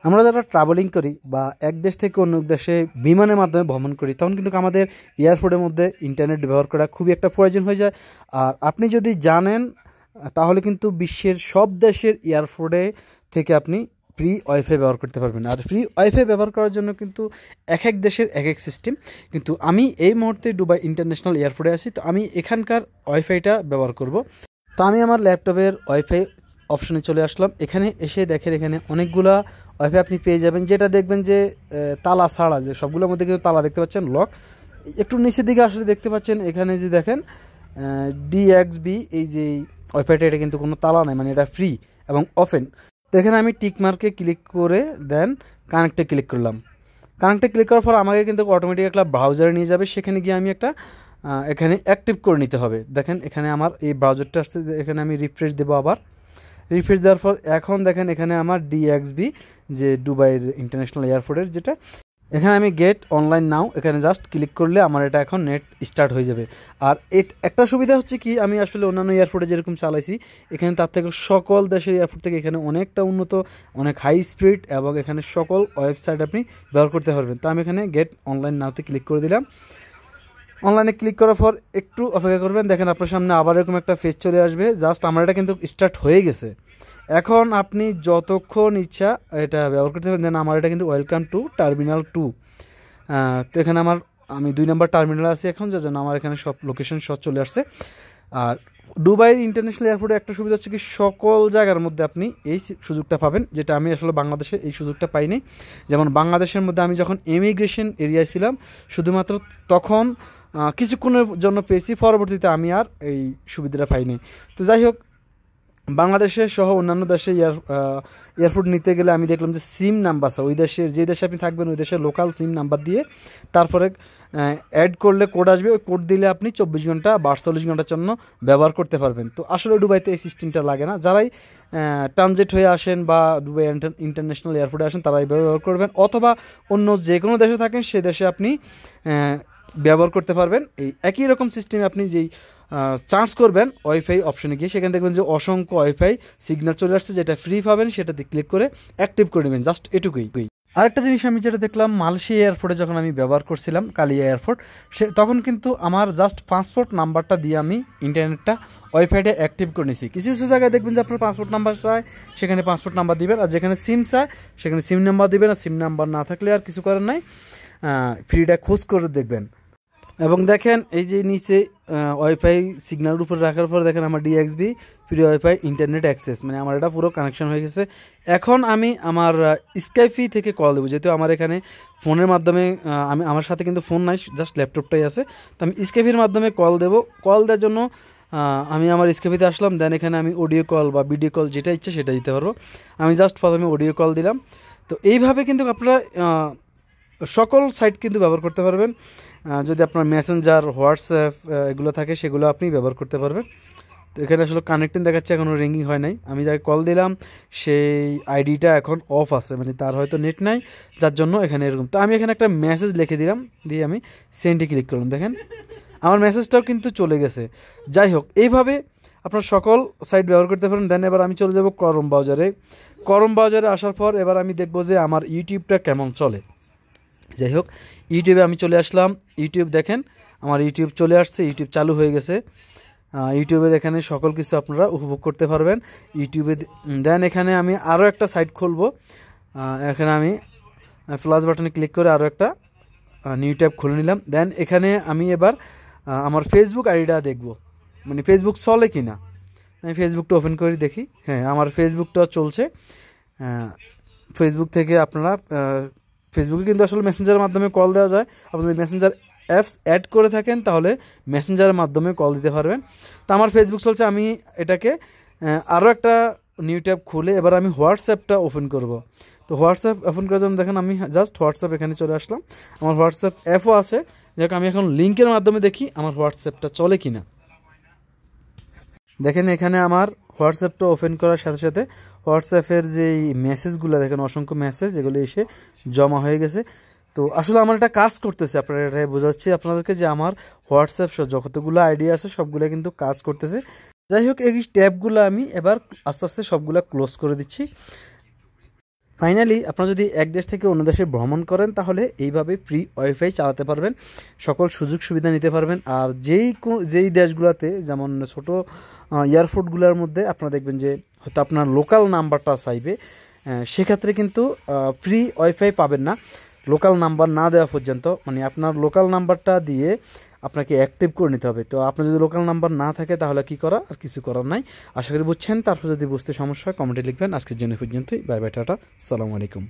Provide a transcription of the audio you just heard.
আমরা যারা ট্রাভেলিং করি বা এক দেশ থেকে অন্য দেশে বিমানের মাধ্যমে ভ্রমণ করি তখন কিন্তু আমাদের এয়ারপোর্টের মধ্যে ইন্টারনেট ব্যবহার করা খুবই একটা প্রয়োজন হয়ে যায়। আর আপনি যদি জানেন তাহলে কিন্তু বিশ্বের সব দেশের এয়ারপোর্টে থেকে আপনি ফ্রি ওয়াইফাই ব্যবহার করতে পারবেন। আর ফ্রি ওয়াইফাই ব্যবহার করার জন্য কিন্তু এক এক দেশের এক এক সিস্টেম। কিন্তু আমি এই মুহূর্তে দুবাই ইন্টারন্যাশনাল এয়ারপোর্টে আছি, তো আমি এখানকার ওয়াইফাইটা ব্যবহার করব। তো আমি আমার ল্যাপটপের ওয়াইফাই অপশনে চলে আসলাম। এখানে এসে দেখেন এখানে অনেকগুলা ওয়াইফাই আপনি পেয়ে যাবেন, যেটা দেখবেন যে তালা ছাড়া, যে সবগুলোর মধ্যে কিন্তু তালা দেখতে পাচ্ছেন লক। একটু নিচের দিকে আসলে দেখতে পাচ্ছেন এখানে যে দেখেন ডিএক্সবি, এই যে ওয়াইফাইটা, এটা কিন্তু কোনো তালা নাই, মানে এটা ফ্রি এবং ওপেন। তো এখানে আমি টিক মার্কে ক্লিক করে দেন কানেক্টে ক্লিক করলাম। কানেক্টে ক্লিক করার পর আমাকে কিন্তু অটোমেটিক একটা ব্রাউজারে নিয়ে যাবে, সেখানে গিয়ে আমি একটা এখানে অ্যাক্টিভ করে নিতে হবে। দেখেন এখানে আমার এই ব্রাউজারটা আসছে, এখানে আমি রিফ্রেশ দেবো। আবার রিফ্রেশ দেওয়ার পর এখন দেখেন এখানে আমার ডিএক্সবি, যে দুবাইয়ের ইন্টারন্যাশনাল এয়ারপোর্টের যেটা, এখানে আমি গেট অনলাইন নাও এখানে জাস্ট ক্লিক করলে আমার এটা এখন নেট স্টার্ট হয়ে যাবে। আর একটা সুবিধা হচ্ছে কি, আমি আসলে অন্যান্য এয়ারপোর্টে যেরকম চালাইছি এখানে তার থেকে সকল দেশের এয়ারপোর্ট থেকে এখানে অনেকটা উন্নত, অনেক হাই স্পিড, এবং এখানে সকল ওয়েবসাইট আপনি ব্যবহার করতে পারবেন। তো আমি এখানে গেট অনলাইন নাওতে ক্লিক করে দিলাম। অনলাইনে ক্লিক করার পর একটু অপেক্ষা করবেন, দেখেন আপনার সামনে আবার এরকম একটা পেজ চলে আসবে। জাস্ট আমার এটা কিন্তু স্টার্ট হয়ে গেছে। এখন আপনি যতক্ষণ ইচ্ছা এটা ব্যবহার করতে পারেন। দেন আমার এটা কিন্তু ওয়েলকাম টু টার্মিনাল 2। তো এখানে আমি 2 নম্বর টার্মিনালে আছি এখন, যার জন্য আমার এখানে সব লোকেশন সব চলে আসছে। আর দুবাইয়ের ইন্টারন্যাশনাল এয়ারপোর্টে একটা সুবিধা হচ্ছে কি, সকল জায়গার মধ্যে আপনি এই সুযোগটা পাবেন, যেটা আমি আসলে বাংলাদেশে এই সুযোগটা পাইনি। যেমন বাংলাদেশের মধ্যে আমি যখন ইমিগ্রেশন এরিয়ায় ছিলাম শুধুমাত্র তখন কিছুক্ষণের জন্য পেয়েছি, পরবর্তীতে আমি আর এই সুবিধাটা পাইনি। তো যাই হোক, বাংলাদেশে সহ অন্যান্য দেশে এয়ারপোর্ট নিতে গেলে আমি দেখলাম যে সিম নাম্বার আছে, ওই দেশের যে দেশে আপনি থাকবেন ওই দেশের লোকাল সিম নাম্বার দিয়ে তারপরে অ্যাড করলে কোড আসবে, ওই কোড দিলে আপনি 24 ঘন্টা বা 48 ঘন্টার জন্য ব্যবহার করতে পারবেন। তো আসলে দুবাইতে এই সিস্টেমটা লাগে না। যারাই ট্রানজিট হয়ে আসেন বা দুবাই ইন্টারন্যাশনাল এয়ারপোর্টে আসেন তারা এই ব্যবহার করবেন, অথবা অন্য যে কোনো দেশে থাকেন সে দেশে আপনি ব্যবহার করতে পারবেন। এই একই রকম সিস্টেমে আপনি যেই চার্জ করবেন ওয়াইফাই অপশনে গিয়ে, সেখানে দেখবেন যে অসংখ্য ওয়াইফাই সিগন্যাল চলে আসছে, যেটা ফ্রি পাবেন, সেটাতে ক্লিক করে অ্যাক্টিভ করে নেবেন। জাস্ট এটুকুই। আরেকটা জিনিস আমি যেটা দেখলাম, মালয়েশিয়া এয়ারপোর্টে যখন আমি ব্যবহার করছিলাম কালিয়া এয়ারপোর্ট, তখন কিন্তু আমার জাস্ট পাসপোর্ট নাম্বারটা দিয়ে আমি ইন্টারনেটটা ওয়াইফাইটা অ্যাক্টিভ করে নিয়েছি। কিছু কিছু জায়গায় দেখবেন যে আপনার পাসপোর্ট নাম্বার চায়, সেখানে পাসপোর্ট নাম্বার দিবেন, আর যেখানে সিম চায় সেখানে সিম নাম্বার দিবেন। আর সিম নাম্বার না থাকলে আর কিছু করার নাই, ফ্রিটা খোঁজ করে দেখবেন। এবং দেখেন এই যে নিচে ওয়াইফাই সিগন্যালের উপরে রাখার পর দেখেন আমার DXB free wifi internet access, মানে আমার এটা পুরো কানেকশন হয়ে গেছে। এখন আমি আমার স্কাইপি থেকে কল দেবো, যেহেতু আমার এখানে ফোনের মাধ্যমে আমার সাথে কিন্তু ফোন নাই, জাস্ট ল্যাপটপটাই আছে। তো আমি স্কাইপির মাধ্যমে কল দেবো। কল দেওয়ার জন্য আমি আমার স্কাইপিতে আসলাম। দেন এখানে আমি অডিও কল বা ভিডিও কল যেটা ইচ্ছে সেটা দিতে পারবো। আমি জাস্ট প্রথমে অডিও কল দিলাম। তো এইভাবে কিন্তু আপনারা সকল সাইট কিন্তু ব্যবহার করতে পারবেন। যদি আপনার মেসেঞ্জার, হোয়াটসঅ্যাপ এগুলো থাকে সেগুলো আপনি ব্যবহার করতে পারবেন। তো এখানে আসলে কানেক্টিং দেখাচ্ছে, এখনও রিঙ্গিং হয় নাই। আমি যাকে কল দিলাম সেই আইডিটা এখন অফ আছে, মানে তার হয়তো নেট নাই, যার জন্য এখানে এরকম। তো আমি এখানে একটা মেসেজ লিখে দিলাম, দিয়ে আমি সেন্ডে ক্লিক করলাম। দেখেন আমার মেসেজটাও কিন্তু চলে গেছে। যাই হোক, এইভাবে আপনার সকল সাইট ব্যবহার করতে পারেন। দেন এবার আমি চলে যাব ক্রোম ব্রাউজারে। ক্রোম ব্রাউজারে আসার পর এবার আমি দেখবো যে আমার ইউটিউবটা কেমন চলে। যাই হোক, ইউটিউবে আমি চলে আসলাম। ইউটিউব দেখেন আমার ইউটিউব চলে আসছে, ইউটিউব চালু হয়ে গেছে। ইউটিউবে এখানে সকল কিছু আপনারা উপভোগ করতে পারবেন ইউটিউবে। দেন এখানে আমি আরও একটা সাইট খুলব। এখানে আমি প্লাস বাটনে ক্লিক করে আরও একটা নিউ ট্যাব খুলে নিলাম। দেন এখানে আমি এবার আমার ফেসবুক আইডিটা দেখব, মানে ফেসবুক চলে কি না। আমি ফেসবুকটা ওপেন করে দেখি, হ্যাঁ আমার ফেসবুকটা চলছে। ফেসবুক থেকে আপনারা ফেসবুকে কিন্তু আসলে মেসেঞ্জারের মাধ্যমে কল দেওয়া যায়। আপনি যদি মেসেঞ্জার অ্যাপস অ্যাড করে থাকেন তাহলে মেসেঞ্জারের মাধ্যমে কল দিতে পারবেন। তো আমার ফেসবুক চলছে, আমি এটাকে আরও একটা নিউ ট্যাব খুলে এবার আমি হোয়াটসঅ্যাপটা ওপেন করব। তো হোয়াটসঅ্যাপ ওপেন করার জন্য দেখেন আমি জাস্ট হোয়াটসঅ্যাপ এখানে চলে আসলাম। আমার হোয়াটসঅ্যাপ অ্যাপও আছে, যাক আমি এখন লিঙ্কের মাধ্যমে দেখি আমার হোয়াটসঅ্যাপটা চলে কিনা। দেখেন এখানে আমার হোয়াটসঅ্যাপটা ওপেন করার সাথে সাথে হোয়াটসঅ্যাপের যেই মেসেজগুলো দেখেন, অসংখ্য মেসেজ এগুলো এসে জমা হয়ে গেছে। তো আসলে আমার একটা কাজ করতেছে, আপনারা এটা বোঝাচ্ছি আপনাদেরকে যে আমার হোয়াটসঅ্যাপ যতগুলো আইডিয়া আছে সবগুলো কিন্তু কাজ করতেছে। যাই হোক, এই ট্যাবগুলো আমি এবার আস্তে আস্তে সবগুলো ক্লোজ করে দিচ্ছি। ফাইনালি আপনারা যদি এক দেশ থেকে অন্য দেশে ভ্রমণ করেন তাহলে এইভাবে ফ্রি ওয়াইফাই চালাতে পারবেন, সকল সুযোগ সুবিধা নিতে পারবেন। আর যেই দেশগুলোতে যেমন ছোটো এয়ারপোর্টগুলোর মধ্যে আপনারা দেখবেন যে হয়তো আপনার লোকাল নাম্বারটা চাইবে, সেক্ষেত্রে কিন্তু ফ্রি ওয়াইফাই পাবেন না লোকাল নাম্বার না দেওয়া পর্যন্ত। মানে আপনার লোকাল নাম্বারটা দিয়ে আপনাকে অ্যাক্টিভ করে নিতে হবে। তো আপনার যদি লোকাল নাম্বার না থাকে তাহলে কি করা, আর কিছু করার নাই। আশা করি বুঝছেন। তারপর যদি বুঝতে সমস্যা হয় কমেন্টে লিখবেন। আজকের জন্য পর্যন্তই। বাই বাই, টাটা, আসসালামু আলাইকুম।